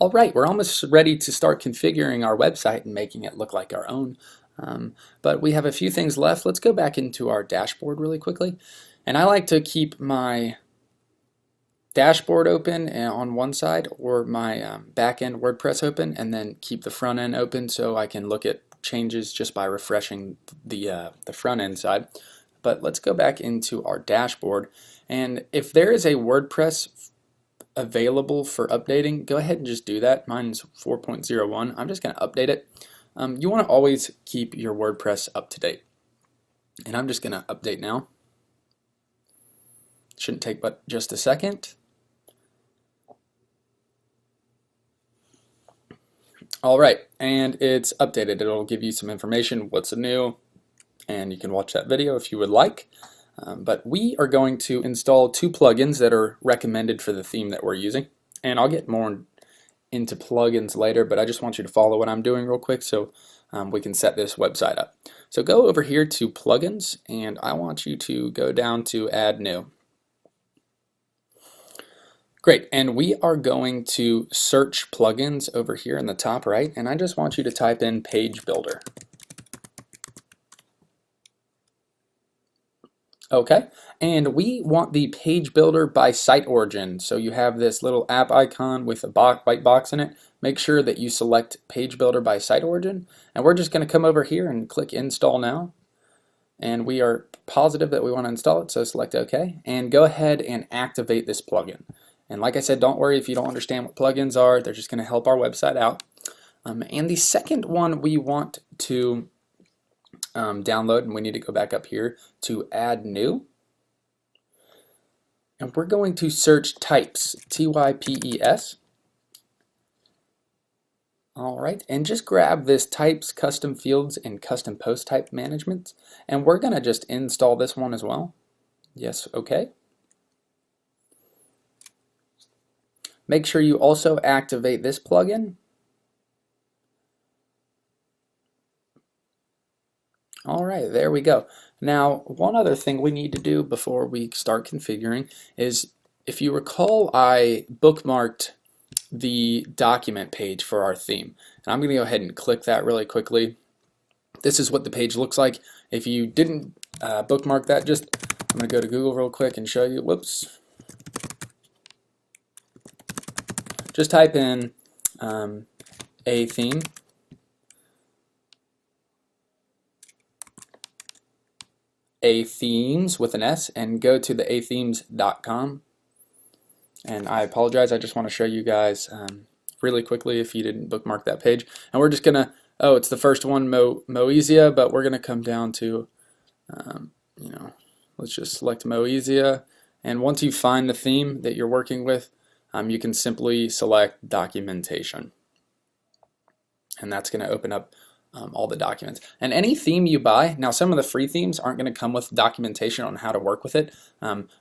All right, we're almost ready to start configuring our website and making it look like our own. But we have a few things left. Let's go back into our dashboard really quickly. And I like to keep my dashboard open on one side, or my back-end WordPress open, and then keep the front end open so I can look at changes just by refreshing the front end side. But let's go back into our dashboard, and if there is a WordPress available for updating, go ahead and just do that. Mine's 4.01. I'm just going to update it. You want to always keep your WordPress up to date, and I'm just going to update now. Shouldn't take but just a second. All right, and it's updated. It'll give you some information, what's new, and you can watch that video if you would like. But we are going to install 2 plugins that are recommended for the theme that we're using. And I'll get more into plugins later, but I just want you to follow what I'm doing real quick so we can set this website up. So go over here to plugins, and I want you to go down to add new. Great, and we are going to search plugins over here in the top right, and I just want you to type in Page Builder. Okay, and we want the Page Builder by site origin. So you have this little app icon with a white box in it. Make sure that you select Page Builder by site origin, and we're just going to come over here and click Install Now. And we are positive that we want to install it, so select OK, and go ahead and activate this plugin. And like I said, don't worry if you don't understand what plugins are. They're just going to help our website out. And the second one we want to download, and we need to go back up here to add new, and we're going to search types, T-Y-P-E-S. All right, and just grab this types, custom fields, and custom post type management, and we're going to just install this one as well. Yes, okay. Make sure you also activate this plugin. All right, there we go. Now, one other thing we need to do before we start configuring is, if you recall, I bookmarked the document page for our theme. And I'm going to go ahead and click that really quickly. This is what the page looks like. If you didn't bookmark that, I'm going to go to Google real quick and show you. Whoops. Just type in a theme. A-themes with an S, and go to the athemes.com. And I apologize, I just want to show you guys really quickly if you didn't bookmark that page. And we're just gonna, oh, it's the first one, Moesia, but we're gonna come down to, let's just select Moesia. And once you find the theme that you're working with, you can simply select documentation. And that's gonna open up all the documents. And any theme you buy, now some of the free themes aren't going to come with documentation on how to work with it.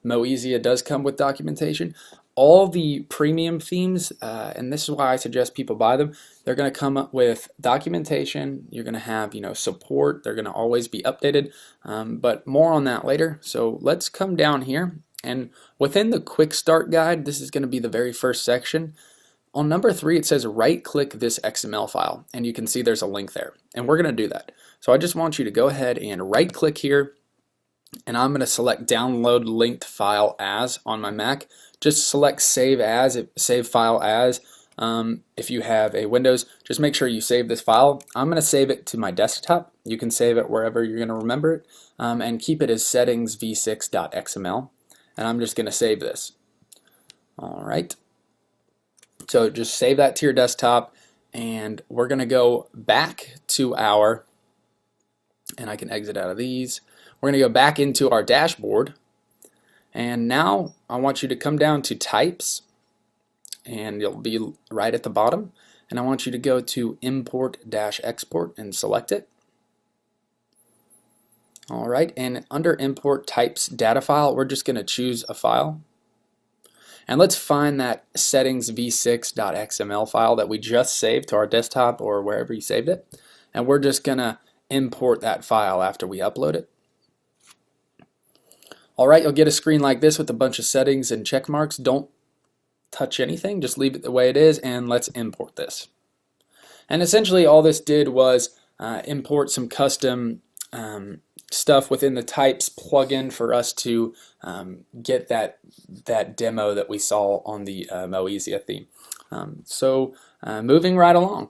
Moesia does come with documentation. All the premium themes, and this is why I suggest people buy them, they're going to come up with documentation. You're going to have support. They're going to always be updated, but more on that later. So let's come down here, and within the quick start guide, this is going to be the very first section. On number 3, it says right-click this XML file, and you can see there's a link there, and we're going to do that. So I just want you to go ahead and right-click here, and I'm going to select Download Linked File As on my Mac. Just select Save As, Save File As. If you have a Windows, just make sure you save this file. I'm going to save it to my desktop. You can save it wherever you're going to remember it, and keep it as settings v6.xml, and I'm just going to save this. All right. So just save that to your desktop, and we're going to go back to our, and I can exit out of these. We're going to go back into our dashboard, and now I want you to come down to types, and you'll be right at the bottom, and I want you to go to import-export and select it. All right, and under import types data file, we're just going to choose a file. And let's find that settings v6.xml file that we just saved to our desktop or wherever you saved it. And we're just going to import that file after we upload it. All right, you'll get a screen like this with a bunch of settings and check marks. Don't touch anything, just leave it the way it is, and let's import this. And essentially all this did was import some custom stuff within the types plugin for us to get that demo that we saw on the Moesia theme. So moving right along.